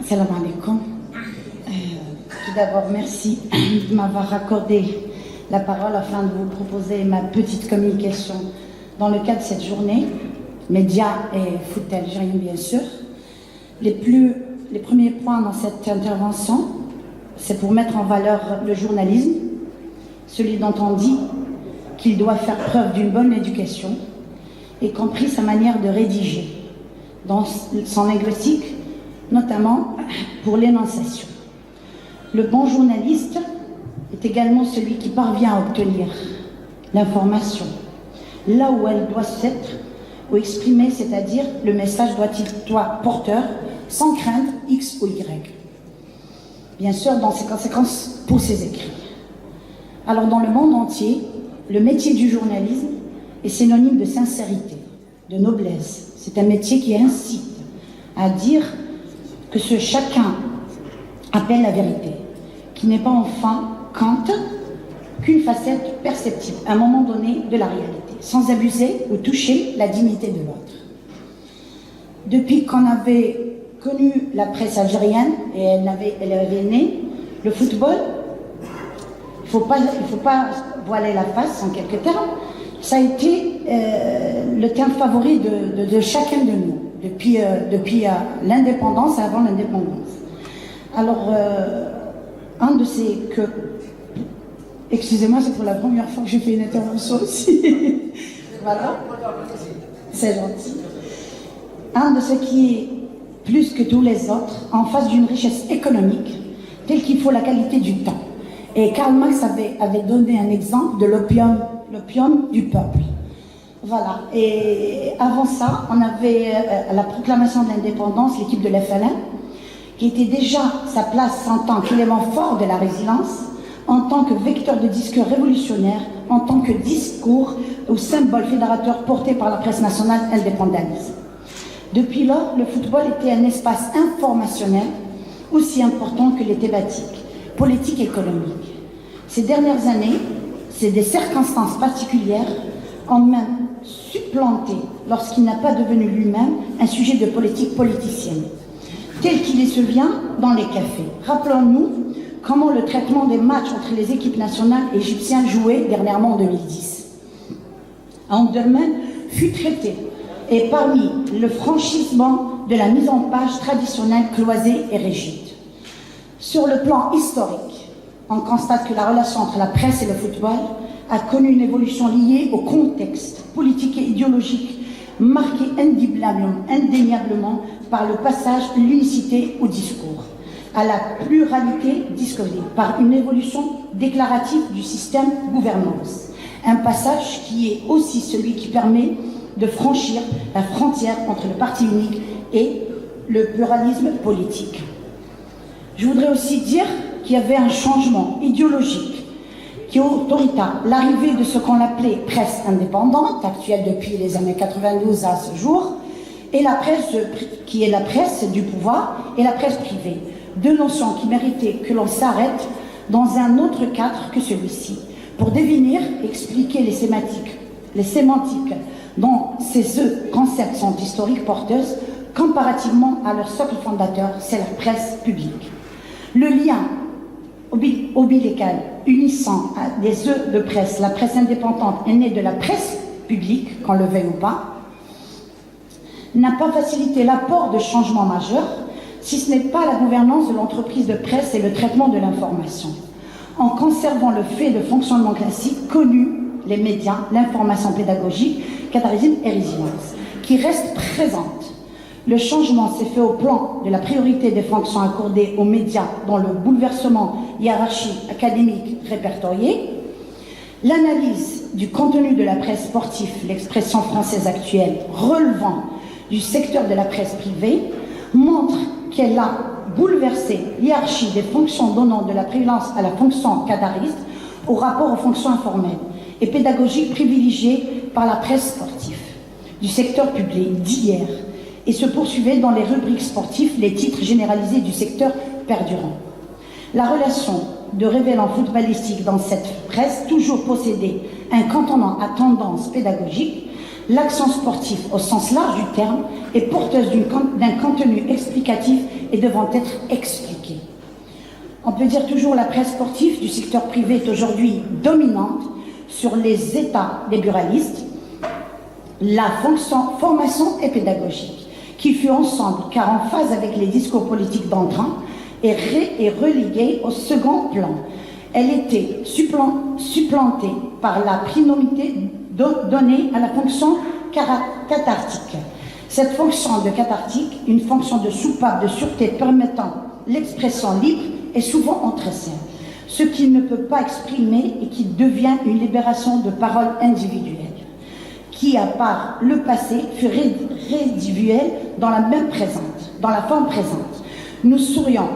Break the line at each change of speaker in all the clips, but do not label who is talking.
Salam alaikum. Tout d'abord, merci de m'avoir accordé la parole afin de vous proposer ma petite communication dans le cadre de cette journée, médias et foot algérien bien sûr. Les premiers points dans cette intervention, c'est pour mettre en valeur le journalisme, celui dont on dit qu'il doit faire preuve d'une bonne éducation, y compris sa manière de rédiger, dans son linguistique, notamment pour l'énonciation. Le bon journaliste est également celui qui parvient à obtenir l'information là où elle doit s'être ou exprimer, c'est-à-dire le message doit-il être porteur, sans craindre X ou Y. Bien sûr, dans ses conséquences pour ses écrits. Alors, dans le monde entier, le métier du journalisme est synonyme de sincérité, de noblesse. C'est un métier qui incite à dire que ce chacun appelle la vérité, qui n'est pas enfin qu'une facette perceptible à un moment donné de la réalité, sans abuser ou toucher la dignité de l'autre. Depuis qu'on avait connu la presse algérienne, et elle avait né, le football, il faut pas voiler la face en quelques termes, ça a été le terme favori de chacun de nous, depuis l'indépendance, avant l'indépendance. Alors, un de ces que... Excusez-moi, c'est pour la première fois que je fais une intervention aussi. Voilà. C'est gentil. Un de ceux qui est plus que tous les autres en face d'une richesse économique, telle qu'il faut la qualité du temps. Et Karl Marx avait donné un exemple de l'opium du peuple. Voilà. Et avant ça, on avait à la proclamation de l'indépendance, l'équipe de l'FLN, qui était déjà sa place en tant qu'élément fort de la résilience, en tant que vecteur de discours révolutionnaire, en tant que discours ou symbole fédérateur porté par la presse nationale indépendantiste. Depuis lors, le football était un espace informationnel aussi important que les thématiques politiques et économiques. Ces dernières années, c'est des circonstances particulières ont même supplanté, lorsqu'il n'a pas devenu lui-même un sujet de politique politicienne, tel qu'il se vient dans les cafés. Rappelons-nous comment le traitement des matchs entre les équipes nationales égyptiennes jouées dernièrement en 2010. Anderman fut traité et parmi le franchissement de la mise en page traditionnelle cloisée et rigide. Sur le plan historique, on constate que la relation entre la presse et le football a connu une évolution liée au contexte politique et idéologique marqué indéniablement par le passage de l'unicité au discours, à la pluralité discoursive, par une évolution déclarative du système gouvernance. Un passage qui est aussi celui qui permet de franchir la frontière entre le parti unique et le pluralisme politique. Je voudrais aussi dire qu'il y avait un changement idéologique qui autorise l'arrivée de ce qu'on appelait presse indépendante, actuelle depuis les années 92 à ce jour, et la presse qui est la presse du pouvoir et la presse privée. Deux notions qui méritaient que l'on s'arrête dans un autre cadre que celui-ci, pour définir et expliquer les sémantiques dont ces deux concepts sont historiques porteuses comparativement à leur socle fondateur, c'est la presse publique. Le lien ombilical unissant des œufs de presse, la presse indépendante est née de la presse publique, qu'on le veuille ou pas, n'a pas facilité l'apport de changements majeurs, si ce n'est pas la gouvernance de l'entreprise de presse et le traitement de l'information, en conservant le fait de fonctionnement classique connu, les médias, l'information pédagogique, catharisme et résilience, qui reste présente. Le changement s'est fait au plan de la priorité des fonctions accordées aux médias dans le bouleversement hiérarchique académique répertorié. L'analyse du contenu de la presse sportive, l'expression française actuelle, relevant du secteur de la presse privée, montre qu'elle a bouleversé l'hiérarchie des fonctions donnant de la prévalence à la fonction cadariste au rapport aux fonctions informelles et pédagogiques privilégiées par la presse sportive du secteur public d'hier, et se poursuivait dans les rubriques sportives les titres généralisés du secteur perdurant. La relation de révélant footballistique dans cette presse toujours possédait un cantonnement à tendance pédagogique L'action sportive, au sens large du terme, est porteuse d'un contenu explicatif et devant être expliqué. On peut dire toujours la presse sportive du secteur privé est aujourd'hui dominante sur les états des buralistes, la fonction formation et pédagogique, qui fut ensemble car en phase avec les discours politiques d'entrant et reléguée au second plan. Elle était supplantée par la priorité donnée à la fonction cathartique. Cette fonction de cathartique, une fonction de soupape de sûreté permettant l'expression libre, est souvent entrecelle, ce qui ne peut pas exprimer et qui devient une libération de parole individuelle, qui, à part le passé, fut résiduelle dans la forme présente. Nous serions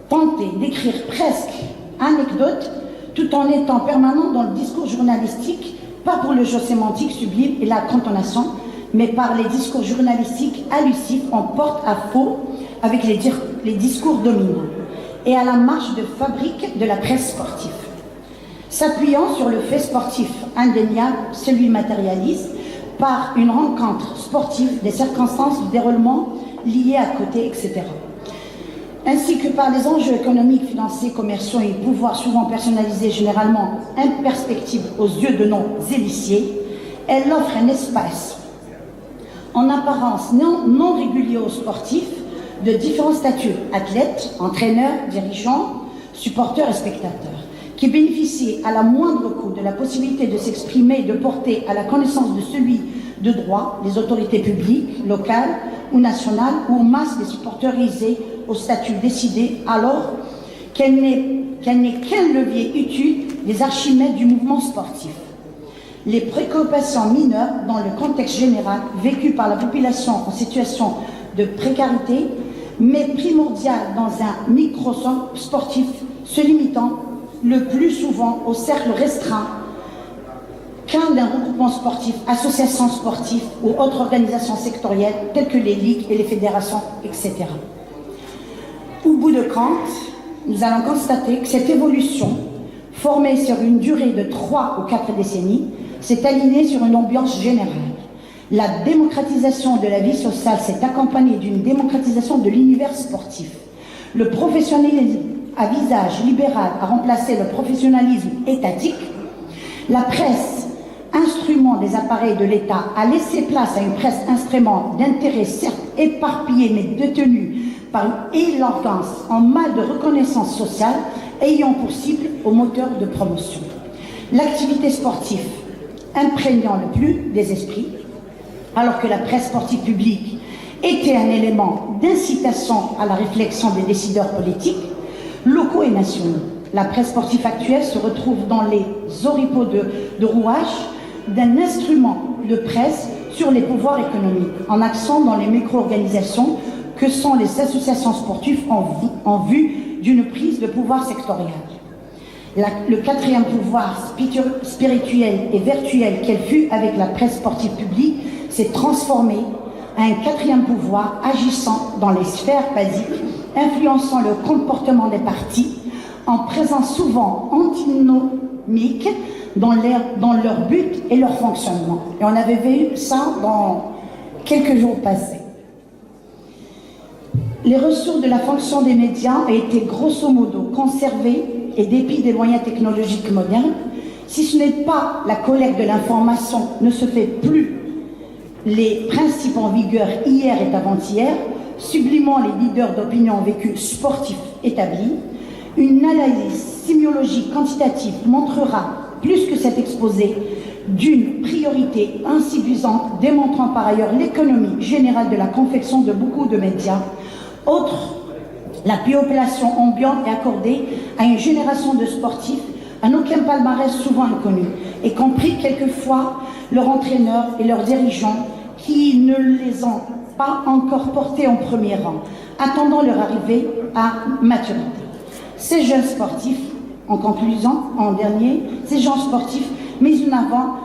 tentés d'écrire presque anecdote tout en étant permanent dans le discours journalistique, pas pour le jeu sémantique sublime et la contonation, mais par les discours journalistiques allusifs en porte-à-faux avec les discours dominants et à la marche de fabrique de la presse sportive. S'appuyant sur le fait sportif indéniable, celui matérialiste, par une rencontre sportive, des circonstances de déroulement liées à côté, etc. Ainsi que par les enjeux économiques, financiers, commerciaux et pouvoirs souvent personnalisés, généralement imperceptibles aux yeux de nos initiés, elle offre un espace en apparence non régulier aux sportifs de différents statuts, athlètes, entraîneurs, dirigeants, supporters et spectateurs, qui bénéficient à la moindre coût de la possibilité de s'exprimer et de porter à la connaissance de celui de droit, les autorités publiques, locales ou nationales, ou masse des supporterisés au statut décidé, alors qu'elle n'est qu'un levier utile des archimèdes du mouvement sportif. Les préoccupations mineures dans le contexte général vécu par la population en situation de précarité, mais primordiales dans un microcosme sportif se limitant le plus souvent au cercle restreint qu'un d'un regroupement sportif, associations sportives ou autres organisations sectorielles telles que les ligues et les fédérations, etc. Au bout de compte, nous allons constater que cette évolution, formée sur une durée de 3 ou 4 décennies, s'est alignée sur une ambiance générale. La démocratisation de la vie sociale s'est accompagnée d'une démocratisation de l'univers sportif. Le professionnalisme à visage libéral a remplacé le professionnalisme étatique. La presse, instrument des appareils de l'État, a laissé place à une presse instrument d'intérêt certes éparpillé mais détenu par une éloquence en mal de reconnaissance sociale ayant pour cible au moteur de promotion. L'activité sportive imprégnant le plus des esprits, alors que la presse sportive publique était un élément d'incitation à la réflexion des décideurs politiques, locaux et nationaux. La presse sportive actuelle se retrouve dans les oripeaux de rouage d'un instrument de presse sur les pouvoirs économiques, en accent dans les micro-organisations que sont les associations sportives en vue d'une prise de pouvoir sectoriel. Le quatrième pouvoir spirituel et virtuel qu'elle fut avec la presse sportive publique s'est transformé à un quatrième pouvoir agissant dans les sphères basiques, influençant le comportement des partis, en présence souvent antinomique dans leur but et leur fonctionnement. Et on avait vu ça dans quelques jours passés. Les ressources de la fonction des médias ont été grosso modo conservées et dépit des moyens technologiques modernes, si ce n'est pas la collecte de l'information ne se fait plus les principes en vigueur hier et avant-hier, sublimant les leaders d'opinion vécus sportifs établis, une analyse sémiologique quantitative montrera, plus que cet exposé, d'une priorité insuffisante, démontrant par ailleurs l'économie générale de la confection de beaucoup de médias. Autre, la population ambiante est accordée à une génération de sportifs, à aucun palmarès souvent inconnu, y compris quelquefois leurs entraîneurs et leurs dirigeants qui ne les ont pas encore portés en premier rang, attendant leur arrivée à maturité. Ces jeunes sportifs, en conclusion, en dernier, ces jeunes sportifs mis en avant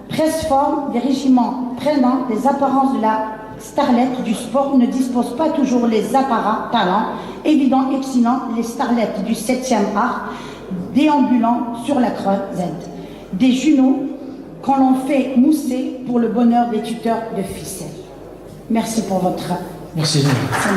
presse forme des régiments prenant les apparences de la starlette du sport ne disposent pas toujours les apparats, talents, évidents, excellents, les starlettes du 7e art, déambulant sur la creusette. Des jumeaux quand l'on fait mousser pour le bonheur des tuteurs de ficelle. Merci pour votre...
Merci. Merci.